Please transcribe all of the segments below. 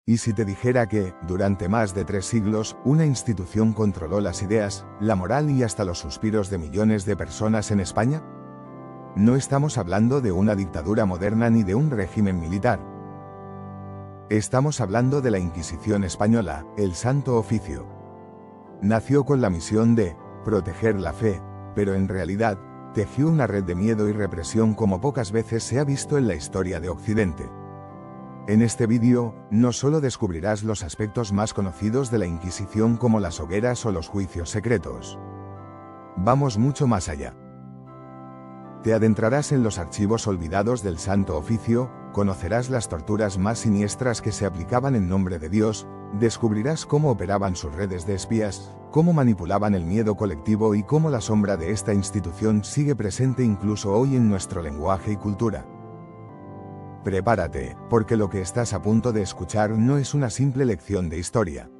¿Y si te dijera que, durante más de 3 siglos, una institución controló las ideas, la moral y hasta los suspiros de millones de personas en España? No estamos hablando de una dictadura moderna ni de un régimen militar. Estamos hablando de la Inquisición española, el Santo Oficio. Nació con la misión de proteger la fe, pero en realidad, tejió una red de miedo y represión como pocas veces se ha visto en la historia de Occidente. En este vídeo, no solo descubrirás los aspectos más conocidos de la Inquisición como las hogueras o los juicios secretos. Vamos mucho más allá. Te adentrarás en los archivos olvidados del Santo Oficio, conocerás las torturas más siniestras que se aplicaban en nombre de Dios, descubrirás cómo operaban sus redes de espías, cómo manipulaban el miedo colectivo y cómo la sombra de esta institución sigue presente incluso hoy en nuestro lenguaje y cultura. Prepárate, porque lo que estás a punto de escuchar no es una simple lección de historia.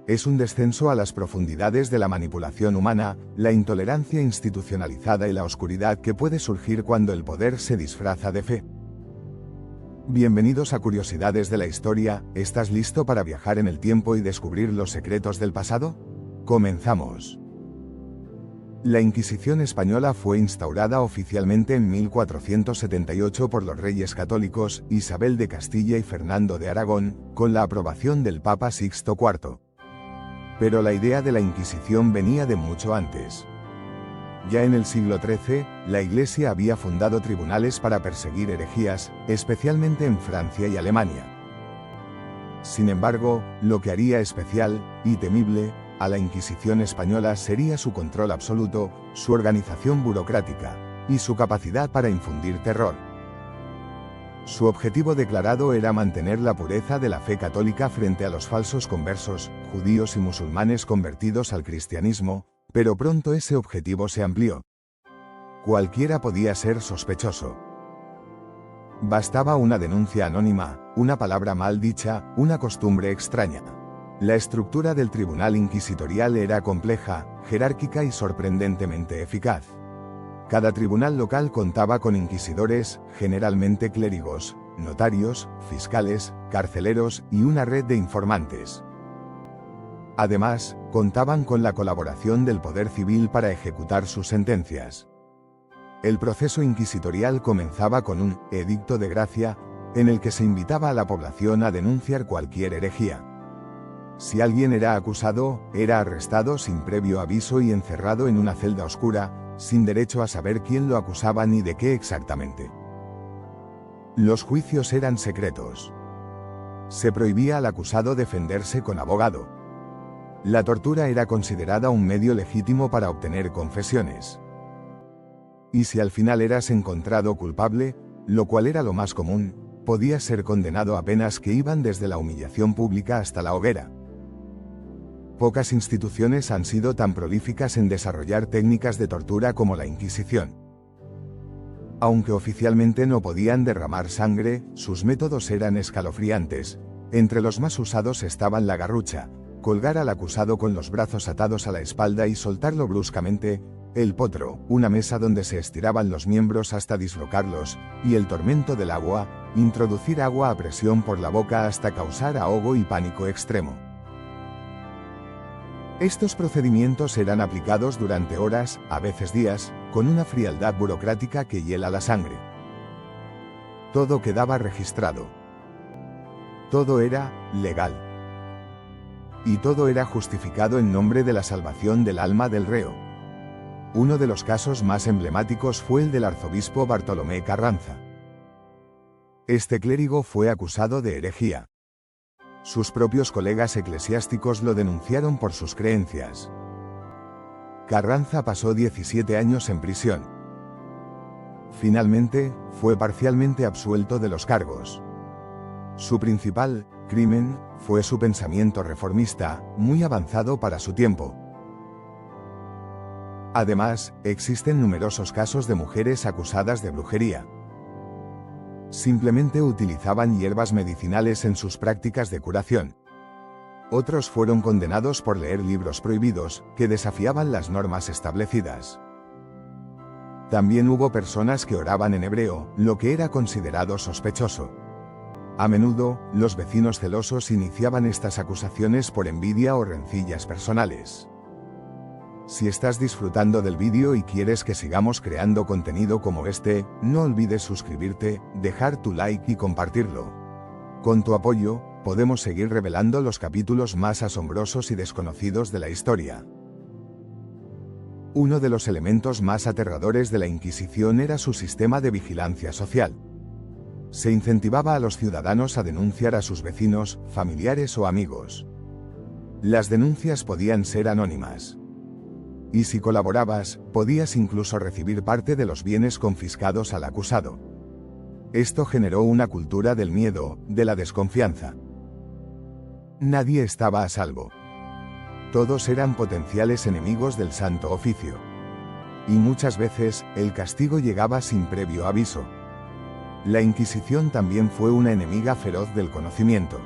Es un descenso a las profundidades de la manipulación humana, la intolerancia institucionalizada y la oscuridad que puede surgir cuando el poder se disfraza de fe. Bienvenidos a Curiosidades de la Historia. ¿Estás listo para viajar en el tiempo y descubrir los secretos del pasado? Comenzamos. La Inquisición española fue instaurada oficialmente en 1478 por los reyes católicos Isabel de Castilla y Fernando de Aragón, con la aprobación del Papa Sixto IV. Pero la idea de la Inquisición venía de mucho antes. Ya en el siglo XIII, la Iglesia había fundado tribunales para perseguir herejías, especialmente en Francia y Alemania. Sin embargo, lo que haría especial, y temible, a la Inquisición española sería su control absoluto, su organización burocrática, y su capacidad para infundir terror. Su objetivo declarado era mantener la pureza de la fe católica frente a los falsos conversos, judíos y musulmanes convertidos al cristianismo, pero pronto ese objetivo se amplió. Cualquiera podía ser sospechoso. Bastaba una denuncia anónima, una palabra mal dicha, una costumbre extraña. La estructura del tribunal inquisitorial era compleja, jerárquica y sorprendentemente eficaz. Cada tribunal local contaba con inquisidores, generalmente clérigos, notarios, fiscales, carceleros y una red de informantes. Además, contaban con la colaboración del poder civil para ejecutar sus sentencias. El proceso inquisitorial comenzaba con un edicto de gracia, en el que se invitaba a la población a denunciar cualquier herejía. Si alguien era acusado, era arrestado sin previo aviso y encerrado en una celda oscura, sin derecho a saber quién lo acusaba ni de qué exactamente. Los juicios eran secretos. Se prohibía al acusado defenderse con abogado. La tortura era considerada un medio legítimo para obtener confesiones. Y si al final eras encontrado culpable, lo cual era lo más común, podías ser condenado a penas que iban desde la humillación pública hasta la hoguera. Pocas instituciones han sido tan prolíficas en desarrollar técnicas de tortura como la Inquisición. Aunque oficialmente no podían derramar sangre, sus métodos eran escalofriantes. Entre los más usados estaban la garrucha, colgar al acusado con los brazos atados a la espalda y soltarlo bruscamente, el potro, una mesa donde se estiraban los miembros hasta dislocarlos, y el tormento del agua, introducir agua a presión por la boca hasta causar ahogo y pánico extremo. Estos procedimientos eran aplicados durante horas, a veces días, con una frialdad burocrática que hiela la sangre. Todo quedaba registrado. Todo era legal. Y todo era justificado en nombre de la salvación del alma del reo. Uno de los casos más emblemáticos fue el del arzobispo Bartolomé Carranza. Este clérigo fue acusado de herejía. Sus propios colegas eclesiásticos lo denunciaron por sus creencias. Carranza pasó 17 años en prisión. Finalmente, fue parcialmente absuelto de los cargos. Su principal crimen fue su pensamiento reformista, muy avanzado para su tiempo. Además, existen numerosos casos de mujeres acusadas de brujería. Simplemente utilizaban hierbas medicinales en sus prácticas de curación. Otros fueron condenados por leer libros prohibidos, que desafiaban las normas establecidas. También hubo personas que oraban en hebreo, lo que era considerado sospechoso. A menudo, los vecinos celosos iniciaban estas acusaciones por envidia o rencillas personales. Si estás disfrutando del vídeo y quieres que sigamos creando contenido como este, no olvides suscribirte, dejar tu like y compartirlo. Con tu apoyo, podemos seguir revelando los capítulos más asombrosos y desconocidos de la historia. Uno de los elementos más aterradores de la Inquisición era su sistema de vigilancia social. Se incentivaba a los ciudadanos a denunciar a sus vecinos, familiares o amigos. Las denuncias podían ser anónimas. Y si colaborabas, podías incluso recibir parte de los bienes confiscados al acusado. Esto generó una cultura del miedo, de la desconfianza. Nadie estaba a salvo. Todos eran potenciales enemigos del Santo Oficio. Y muchas veces, el castigo llegaba sin previo aviso. La Inquisición también fue una enemiga feroz del conocimiento.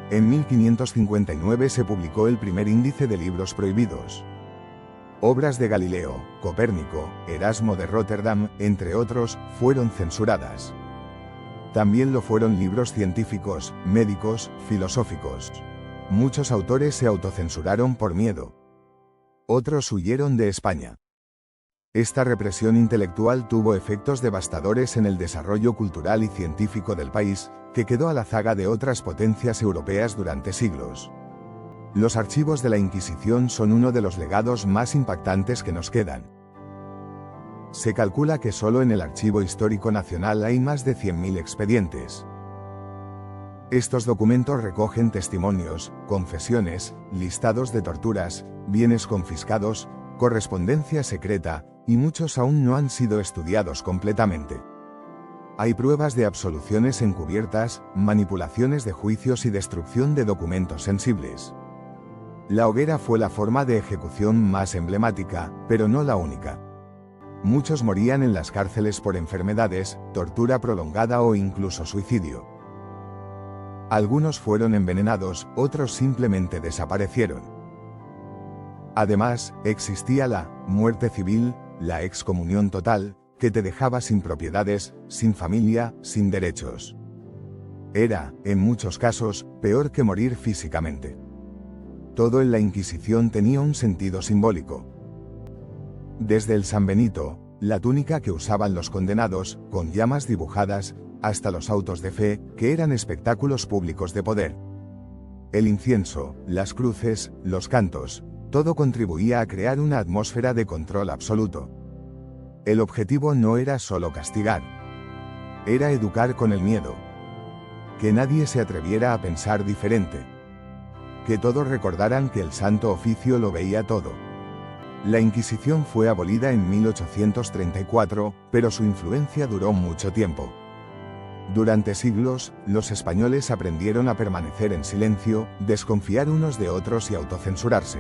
En 1559 se publicó el primer índice de libros prohibidos. Obras de Galileo, Copérnico, Erasmo de Róterdam, entre otros, fueron censuradas. También lo fueron libros científicos, médicos, filosóficos. Muchos autores se autocensuraron por miedo. Otros huyeron de España. Esta represión intelectual tuvo efectos devastadores en el desarrollo cultural y científico del país, que quedó a la zaga de otras potencias europeas durante siglos. Los archivos de la Inquisición son uno de los legados más impactantes que nos quedan. Se calcula que solo en el Archivo Histórico Nacional hay más de 100.000 expedientes. Estos documentos recogen testimonios, confesiones, listados de torturas, bienes confiscados, correspondencia secreta, y muchos aún no han sido estudiados completamente. Hay pruebas de absoluciones encubiertas, manipulaciones de juicios y destrucción de documentos sensibles. La hoguera fue la forma de ejecución más emblemática, pero no la única. Muchos morían en las cárceles por enfermedades, tortura prolongada o incluso suicidio. Algunos fueron envenenados, otros simplemente desaparecieron. Además, existía la muerte civil, la excomunión total, que te dejaba sin propiedades, sin familia, sin derechos. Era, en muchos casos, peor que morir físicamente. Todo en la Inquisición tenía un sentido simbólico. Desde el San Benito, la túnica que usaban los condenados, con llamas dibujadas, hasta los autos de fe, que eran espectáculos públicos de poder. El incienso, las cruces, los cantos, todo contribuía a crear una atmósfera de control absoluto. El objetivo no era solo castigar. Era educar con el miedo. Que nadie se atreviera a pensar diferente. Que todos recordaran que el Santo Oficio lo veía todo. La Inquisición fue abolida en 1834, pero su influencia duró mucho tiempo. Durante siglos, los españoles aprendieron a permanecer en silencio, desconfiar unos de otros y autocensurarse.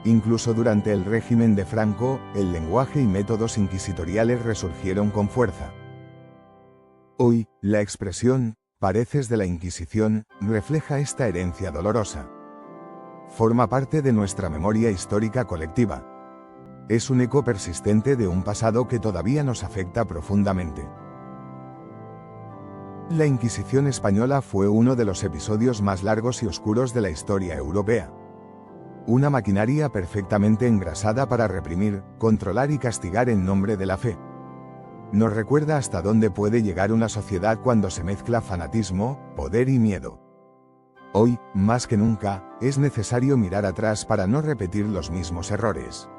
Incluso durante el régimen de Franco, el lenguaje y métodos inquisitoriales resurgieron con fuerza. Hoy, la expresión «pareces de la Inquisición» refleja esta herencia dolorosa. Forma parte de nuestra memoria histórica colectiva. Es un eco persistente de un pasado que todavía nos afecta profundamente. La Inquisición española fue uno de los episodios más largos y oscuros de la historia europea. Una maquinaria perfectamente engrasada para reprimir, controlar y castigar en nombre de la fe. Nos recuerda hasta dónde puede llegar una sociedad cuando se mezcla fanatismo, poder y miedo. Hoy, más que nunca, es necesario mirar atrás para no repetir los mismos errores.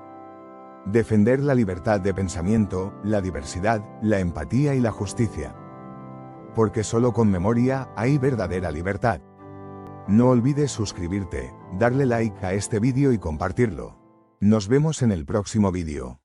Defender la libertad de pensamiento, la diversidad, la empatía y la justicia. Porque solo con memoria hay verdadera libertad. No olvides suscribirte, darle like a este vídeo y compartirlo. Nos vemos en el próximo vídeo.